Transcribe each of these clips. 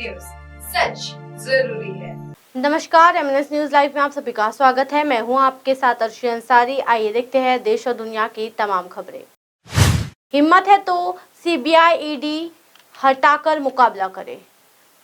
News, सच जरूरी है। नमस्कार, एमएनएस न्यूज लाइव में आप सभी का स्वागत है। मैं हूं आपके साथ अर्शी अंसारी। आइए देखते हैं देश और दुनिया की तमाम खबरें। हिम्मत है तो सीबीआई ईडी हटाकर मुकाबला करे,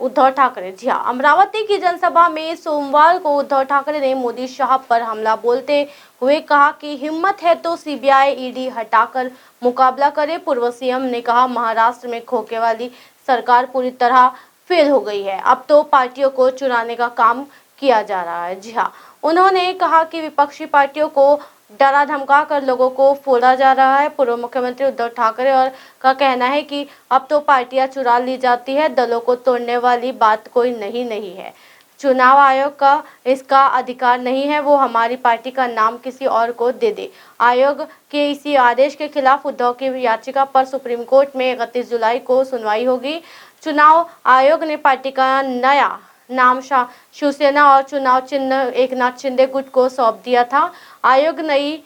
उद्धव ठाकरे। जी हां, अमरावती की जनसभा में सोमवार को उद्धव ठाकरे ने मोदी शाह पर हमला बोलते हुए कहा कि हिम्मत है तो सीबीआई ईडी हटाकर मुकाबला करे। पूर्व सीएम ने कहा, महाराष्ट्र में खोखे वाली सरकार पूरी तरह फेल हो गई है। अब तो पार्टियों को चुराने का काम किया जा रहा है। जी हाँ, उन्होंने कहा कि विपक्षी पार्टियों को डरा धमका कर लोगों को फोड़ा जा रहा है। पूर्व मुख्यमंत्री उद्धव ठाकरे और का कहना है कि अब तो पार्टियां चुरा ली जाती है, दलों को तोड़ने वाली बात कोई नहीं है। चुनाव आयोग का इसका अधिकार नहीं है, वो हमारी पार्टी का नाम किसी और को दे दे। आयोग के इसी आदेश के खिलाफ उद्धव की याचिका पर सुप्रीम कोर्ट में 31 जुलाई को सुनवाई होगी। चुनाव आयोग ने पार्टी का नया नाम शिवसेना और चुनाव चिन्ह एकनाथ शिंदे गुट को सौंप दिया था। आयोग नई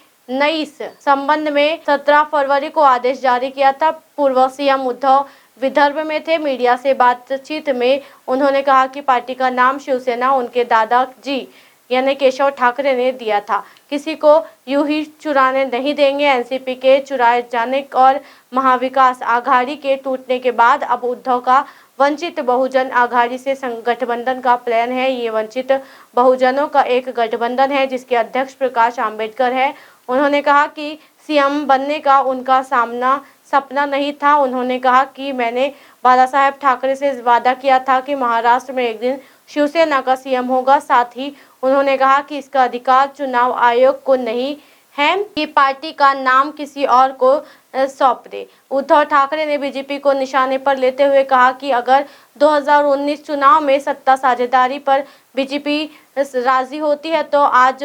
इस संबंध में 17 फरवरी को आदेश जारी किया था। पूर्व सीएम उद्धव विदर्भ में थे। मीडिया से बातचीत में उन्होंने कहा कि पार्टी का नाम शिवसेना उनके दादाजी यानी केशव ठाकरे ने दिया था, किसी को यूं ही चुराने नहीं देंगे। एनसीपी के चुराए जाने और महाविकास आघाड़ी के टूटने के बाद अब उद्धव का वंचित बहुजन आघाड़ी से गठबंधन का प्लान है। ये वंचित बहुजनों का एक गठबंधन है जिसके अध्यक्ष प्रकाश आंबेडकर है। उन्होंने कहा कि सीएम बनने का उनका सपना नहीं था। उन्होंने कहा कि मैंने बाला साहेब ठाकरे से वादा किया था कि महाराष्ट्र में एक दिन शिवसेना का सीएम होगा। साथ ही उन्होंने कहा कि इसका अधिकार चुनाव आयोग को नहीं है कि पार्टी का नाम किसी और को सौंप दे। उद्धव ठाकरे ने बीजेपी को निशाने पर लेते हुए कहा कि अगर 2019 चुनाव में सत्ता साझेदारी पर बीजेपी राजी होती है तो आज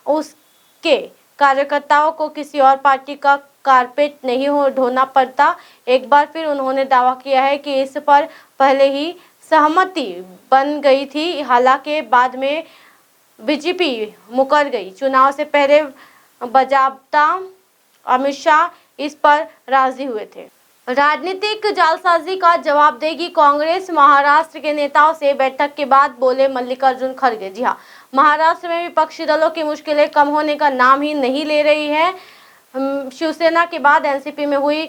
उसके कार्यकर्ताओं को किसी और पार्टी का कारपेट नहीं ढोना पड़ता। एक बार फिर उन्होंने दावा किया है कि इस पर पहले ही सहमति बन गई थी, हालांकि बाद में बीजेपी मुकर गई। चुनाव से पहले बाकायदा अमित शाह इस पर राजी हुए थे। राजनीतिक जालसाजी का जवाब देगी कांग्रेस। महाराष्ट्र के नेताओं से बैठक के बाद बोले मल्लिकार्जुन खड़गे। जी हाँ, महाराष्ट्र में विपक्षी दलों की मुश्किलें कम होने का नाम ही नहीं ले रही है। शिवसेना के बाद एनसीपी में हुई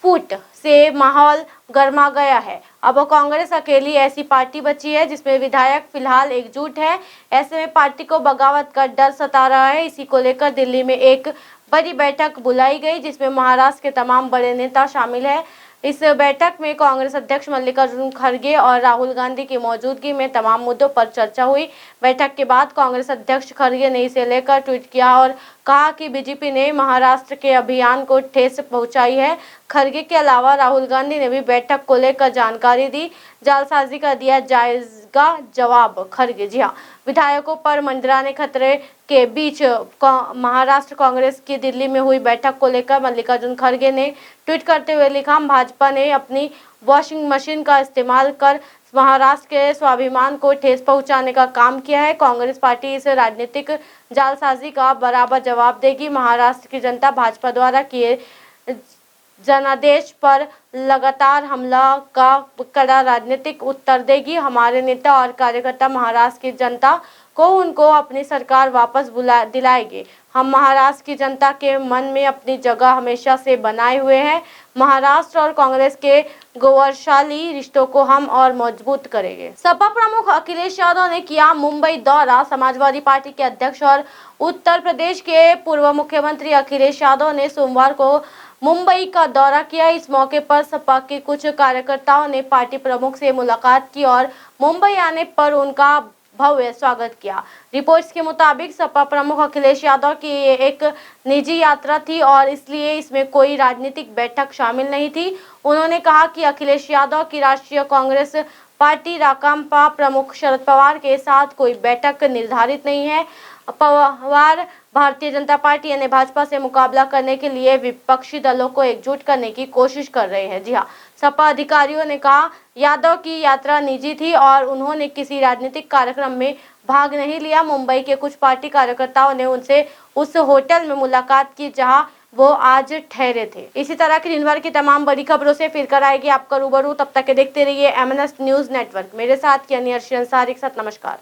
फूट से माहौल गर्मा गया है। अब कांग्रेस अकेली ऐसी पार्टी बची है जिसमें विधायक फिलहाल एकजुट है। ऐसे में पार्टी को बगावत का डर सता रहा है। इसी को लेकर दिल्ली में एक बड़ी बैठक बुलाई गई जिसमें महाराष्ट्र के तमाम बड़े नेता शामिल हैं। इस बैठक में कांग्रेस अध्यक्ष मल्लिकार्जुन खड़गे और राहुल गांधी की मौजूदगी में तमाम मुद्दों पर चर्चा हुई। बैठक के बाद कांग्रेस अध्यक्ष खड़गे ने इसे लेकर ट्वीट किया और कहा कि बीजेपी ने महाराष्ट्र के अभियान को ठेस पहुंचाई है। खड़गे के अलावा राहुल गांधी ने भी बैठक को लेकर जानकारी दी। जालसाजी का दिया जायजा जवाब खड़गे। जी हाँ, विधायकों पर मंडराने खतरे के बीच महाराष्ट्र कांग्रेस की दिल्ली में हुई बैठक को लेकर मल्लिकार्जुन खड़गे ने ट्वीट करते हुए लिखा, भाजपा ने अपनी वॉशिंग मशीन का इस्तेमाल कर महाराष्ट्र के स्वाभिमान को ठेस पहुंचाने का काम किया है। कांग्रेस पार्टी इस राजनीतिक जालसाजी का बराबर जवाब देगी। महाराष्ट्र की जनता भाजपा द्वारा किए जनादेश पर लगातार हमला का कड़ा राजनीतिक उत्तर देगी। हमारे नेता और कार्यकर्ता महाराष्ट्र की जनता को उनको अपनी सरकार वापस दिलाएंगे। हम महाराष्ट्र की जनता के मन में अपनी जगह हमेशा से बनाए हुए हैं। महाराष्ट्र और कांग्रेस के गौरवशाली रिश्तों को हम और मजबूत करेंगे। सपा प्रमुख अखिलेश यादव ने किया मुंबई दौरा। समाजवादी पार्टी के अध्यक्ष और उत्तर प्रदेश के पूर्व मुख्यमंत्री अखिलेश यादव ने सोमवार को मुंबई का दौरा किया। इस मौके पर सपा के कुछ कार्यकर्ताओं ने पार्टी प्रमुख से मुलाकात की और मुंबई आने पर उनका भव्य स्वागत किया। रिपोर्ट्स के मुताबिक सपा प्रमुख अखिलेश यादव की ये एक निजी यात्रा थी और इसलिए इसमें कोई राजनीतिक बैठक शामिल नहीं थी। उन्होंने कहा कि अखिलेश यादव की राष्ट्रीय कांग्रेस पार्टी राकांपा प्रमुख शरद पवार के साथ कोई बैठक निर्धारित नहीं है। पवार भारतीय जनता पार्टी यानी भाजपा से मुकाबला करने के लिए विपक्षी दलों को एकजुट करने की कोशिश कर रहे हैं। जी हाँ, सपा अधिकारियों ने कहा यादव की यात्रा निजी थी और उन्होंने किसी राजनीतिक कार्यक्रम में भाग नहीं लिया। मुंबई के कुछ पार्टी कार्यकर्ताओं ने उनसे उस होटल में मुलाकात की जहां वो आज ठहरे थे। इसी तरह की दिन भर की तमाम बड़ी खबरों से फिर कर आएगी आपका रूबरू। तब तक के देखते रहिए MNS न्यूज नेटवर्क। मेरे साथ यानी अर्शी अंसारी के साथ नमस्कार।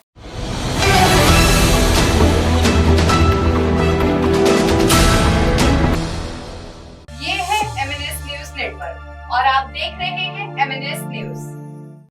ये है MNS न्यूज नेटवर्क और आप देख रहे हैं MNS न्यूज।